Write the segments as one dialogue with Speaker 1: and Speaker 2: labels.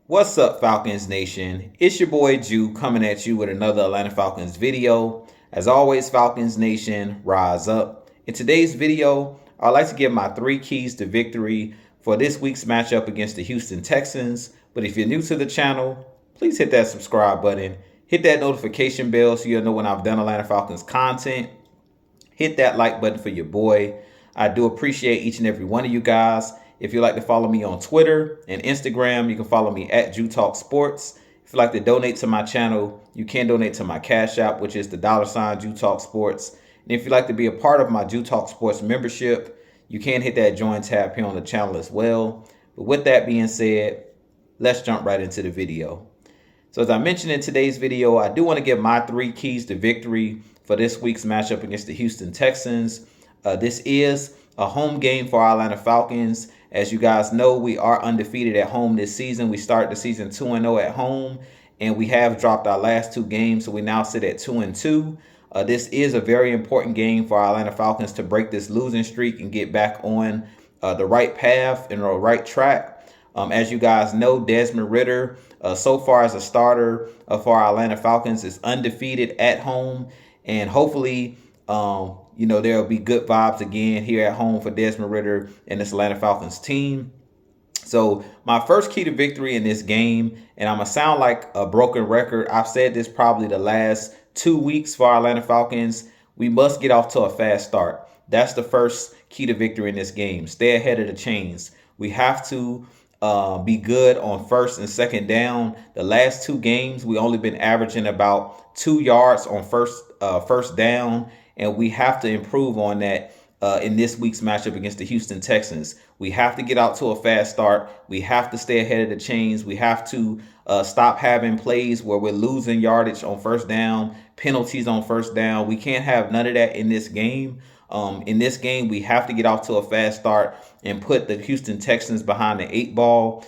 Speaker 1: What's up, Falcons Nation? It's your boy Jew coming at you with another Atlanta Falcons video. As always, Falcons Nation, rise up. In today's video, I'd like to give my 3 keys to victory for this week's matchup against the Houston Texans. But if you're new to the channel, please hit that subscribe button. Hit that notification bell so you'll know when I've done Atlanta Falcons content. Hit that like button for your boy. I do appreciate each and every one of you guys. If you'd like to follow me on Twitter and Instagram, you can follow me at Jew Talk Sports. If you'd like to donate to my channel, you can donate to my Cash App, which is the $ Jew Talk Sports. And if you'd like to be a part of my Jew Talk Sports membership, you can hit that join tab here on the channel as well. But with that being said, let's jump right into the video. So as I mentioned in today's video, I do want to give my 3 keys to victory for this week's matchup against the Houston Texans. This is a home game for our Atlanta Falcons. As you guys know, we are undefeated at home this season. We started the season 2-0 at home, and we have dropped our last 2 games, so we now sit at 2-2. This is a very important game for our Atlanta Falcons to break this losing streak and get back on the right path and the right track. As you guys know, Desmond Ridder, so far as a starter for our Atlanta Falcons, is undefeated at home, and hopefully, there'll be good vibes again here at home for Desmond Ridder and this Atlanta Falcons team. So my first key to victory in this game, and I'm going to sound like a broken record. I've said this probably the last 2 weeks for our Atlanta Falcons. We must get off to a fast start. That's the first key to victory in this game. Stay ahead of the chains. We have to be good on first and second down. The last 2 games, we only been averaging about 2 yards on first down, and we have to improve on that in this week's matchup against the Houston Texans. We have to get out to a fast start. We have to stay ahead of the chains. We have to stop having plays where we're losing yardage on first down, penalties on first down. We can't have none of that in this game. In this game, we have to get off to a fast start and put the Houston Texans behind the 8 ball.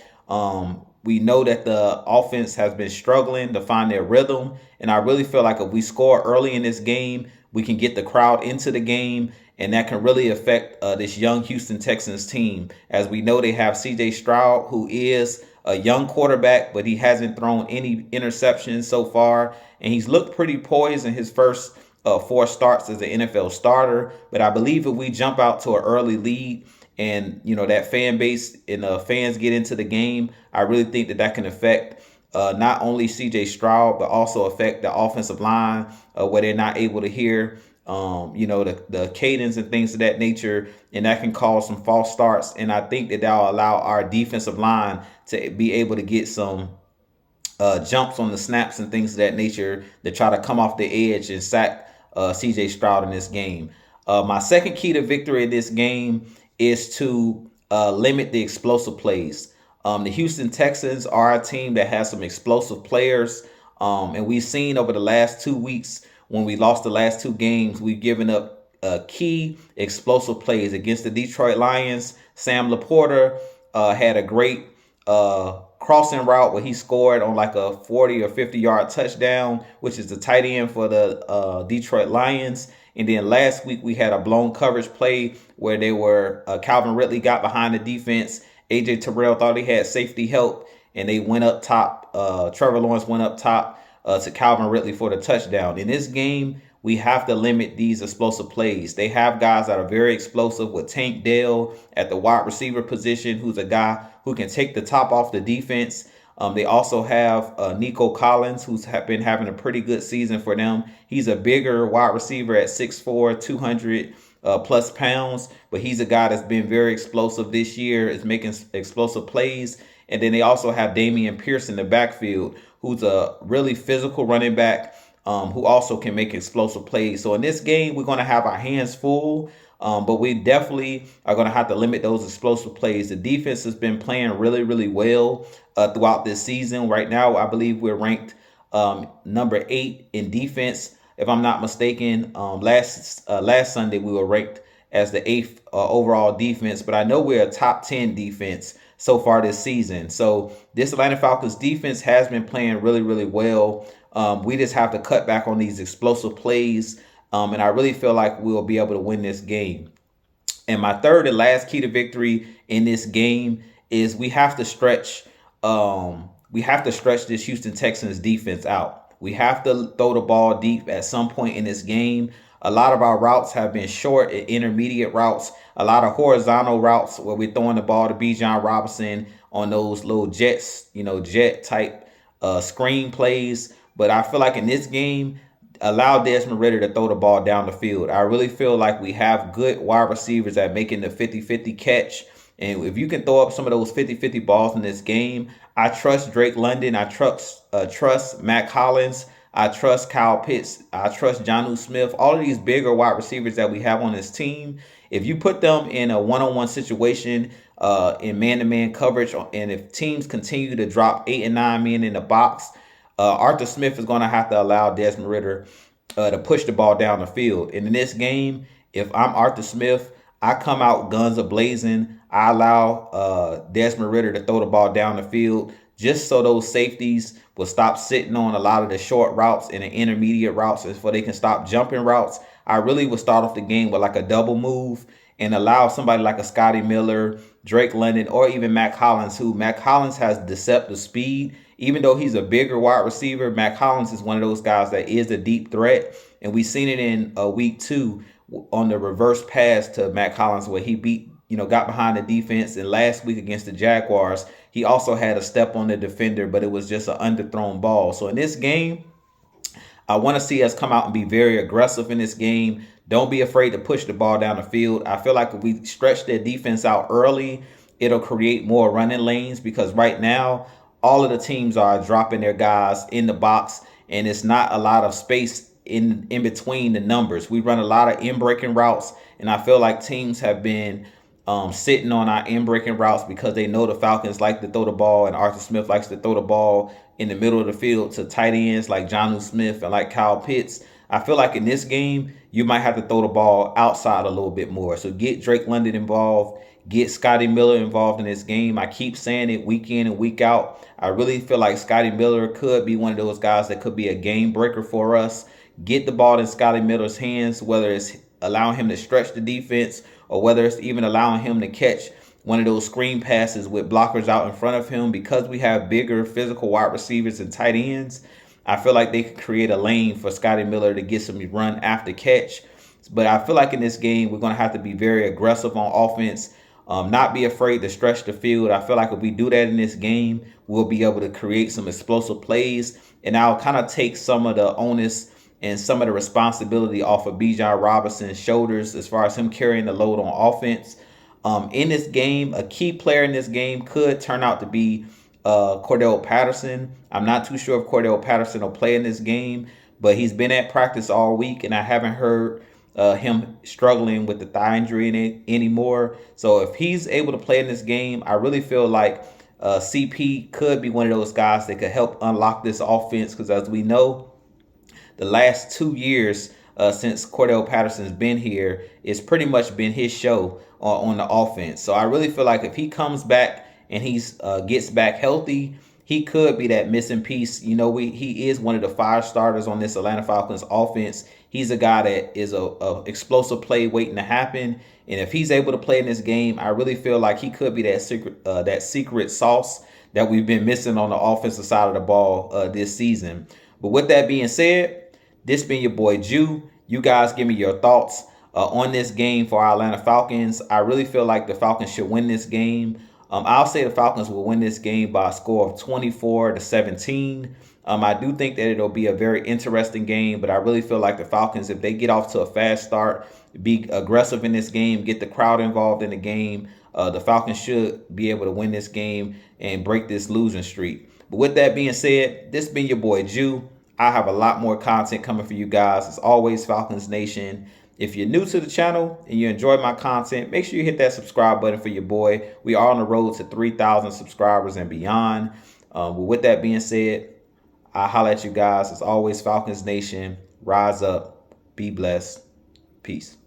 Speaker 1: We know that the offense has been struggling to find their rhythm, and I really feel like if we score early in this game, we can get the crowd into the game, and that can really affect this young Houston Texans team. As we know, they have C.J. Stroud, who is a young quarterback, but he hasn't thrown any interceptions so far, and he's looked pretty poised in his first 4 starts as an NFL starter. But I believe if we jump out to an early lead and, that fan base and the fans get into the game, I really think that can affect not only C.J. Stroud, but also affect the offensive line where they're not able to hear, the cadence and things of that nature, and that can cause some false starts. And I think that will allow our defensive line to be able to get some jumps on the snaps and things of that nature to try to come off the edge and sack C.J. Stroud in this game. My second key to victory in this game is to limit the explosive plays. The Houston Texans are a team that has some explosive players, and we've seen over the last 2 weeks when we lost the last 2 games, we've given up key explosive plays against the Detroit Lions. Sam Laporta had a great crossing route where he scored on like a 40 or 50-yard touchdown, which is the tight end for the Detroit Lions. And then last week we had a blown coverage play where they were Calvin Ridley got behind the defense. AJ Terrell thought he had safety help, and they went up top. Trevor Lawrence went up top to Calvin Ridley for the touchdown. In this game, we have to limit these explosive plays. They have guys that are very explosive with Tank Dell at the wide receiver position, who's a guy who can take the top off the defense. They also have Nico Collins, who's been having a pretty good season for them. He's a bigger wide receiver at 6'4", 200 plus pounds, but he's a guy that's been very explosive this year, is making explosive plays. And then they also have Damian Pierce in the backfield, who's a really physical running back who also can make explosive plays. So in this game, we're going to have our hands full, but we definitely are going to have to limit those explosive plays. The defense has been playing really, really well throughout this season. Right now, I believe we're ranked number 8 in defense, if I'm not mistaken. Last Sunday, we were ranked as the 8th overall defense, but I know we're a top 10 defense so far this season. So this Atlanta Falcons defense has been playing really, really well. We just have to cut back on these explosive plays, and I really feel like we'll be able to win this game. And my third and last key to victory in this game is we have to stretch we have to stretch this Houston Texans defense out. We have to throw the ball deep at some point in this game. A lot of our routes have been short and intermediate routes, a lot of horizontal routes where we're throwing the ball to Bijan Robinson on those little jets, jet type screen plays. But I feel like in this game, allow Desmond Ridder to throw the ball down the field. I really feel like we have good wide receivers at making the 50-50 catch. And if you can throw up some of those 50-50 balls in this game, I trust Drake London. I trust Matt Collins. I trust Kyle Pitts. I trust Jonnu Smith. All of these bigger wide receivers that we have on this team, if you put them in a one-on-one situation, in man-to-man coverage, and if teams continue to drop 8 and 9 men in the box, Arthur Smith is going to have to allow Desmond Ridder to push the ball down the field. And in this game, if I'm Arthur Smith, I come out guns a-blazing. I allow Desmond Ridder to throw the ball down the field just so those safeties will stop sitting on a lot of the short routes and the intermediate routes, and so they can stop jumping routes. I really would start off the game with like a double move and allow somebody like a Scotty Miller, Drake London, or even Matt Collins, who Matt Collins has deceptive speed. Even though he's a bigger wide receiver, Matt Collins is one of those guys that is a deep threat. And we've seen it in week 2 on the reverse pass to Matt Collins where he got behind the defense. And last week against the Jaguars, he also had a step on the defender, but it was just an underthrown ball. So in this game, I want to see us come out and be very aggressive in this game. Don't be afraid to push the ball down the field. I feel like if we stretch their defense out early, it'll create more running lanes, because right now, all of the teams are dropping their guys in the box, and it's not a lot of space in between the numbers. We run a lot of in-breaking routes, and I feel like teams have been sitting on our in-breaking routes because they know the Falcons like to throw the ball, and Arthur Smith likes to throw the ball in the middle of the field to tight ends like Jonnu Smith and like Kyle Pitts. I feel like in this game, you might have to throw the ball outside a little bit more. So get Drake London involved. Get Scotty Miller involved in this game. I keep saying it week in and week out. I really feel like Scotty Miller could be one of those guys that could be a game breaker for us. Get the ball in Scotty Miller's hands, whether it's allowing him to stretch the defense or whether it's even allowing him to catch one of those screen passes with blockers out in front of him. Because we have bigger physical wide receivers and tight ends, I feel like they could create a lane for Scotty Miller to get some run after catch. But I feel like in this game, we're going to have to be very aggressive on offense. Not be afraid to stretch the field. I feel like if we do that in this game, we'll be able to create some explosive plays. And I'll kind of take some of the onus and some of the responsibility off of Bijan Robinson's shoulders as far as him carrying the load on offense. In this game, a key player in this game could turn out to be Cordell Patterson. I'm not too sure if Cordell Patterson will play in this game, but he's been at practice all week, and I haven't heard him struggling with the thigh injury anymore. So if he's able to play in this game, I really feel like CP could be one of those guys that could help unlock this offense, because as we know, the last 2 years since Cordell Patterson's been here, it's pretty much been his show on the offense. So I really feel like if he comes back and he's gets back healthy, he could be that missing piece. He is one of the 5 starters on this Atlanta Falcons offense. He's a guy that is a explosive play waiting to happen. And if he's able to play in this game, I really feel like he could be that secret sauce that we've been missing on the offensive side of the ball this season. But with that being said, this been your boy Jew. You guys give me your thoughts on this game for our Atlanta Falcons. I really feel like the Falcons should win this game. I'll say the Falcons will win this game by a score of 24-17. I do think that it'll be a very interesting game, but I really feel like the Falcons, if they get off to a fast start, be aggressive in this game, get the crowd involved in the game, the Falcons should be able to win this game and break this losing streak. But with that being said, this been your boy Jew. I have a lot more content coming for you guys. As always, Falcons Nation. If you're new to the channel and you enjoy my content, make sure you hit that subscribe button for your boy. We are on the road to 3,000 subscribers and beyond. With that being said, I'll holler at you guys. As always, Falcons Nation. Rise up. Be blessed. Peace.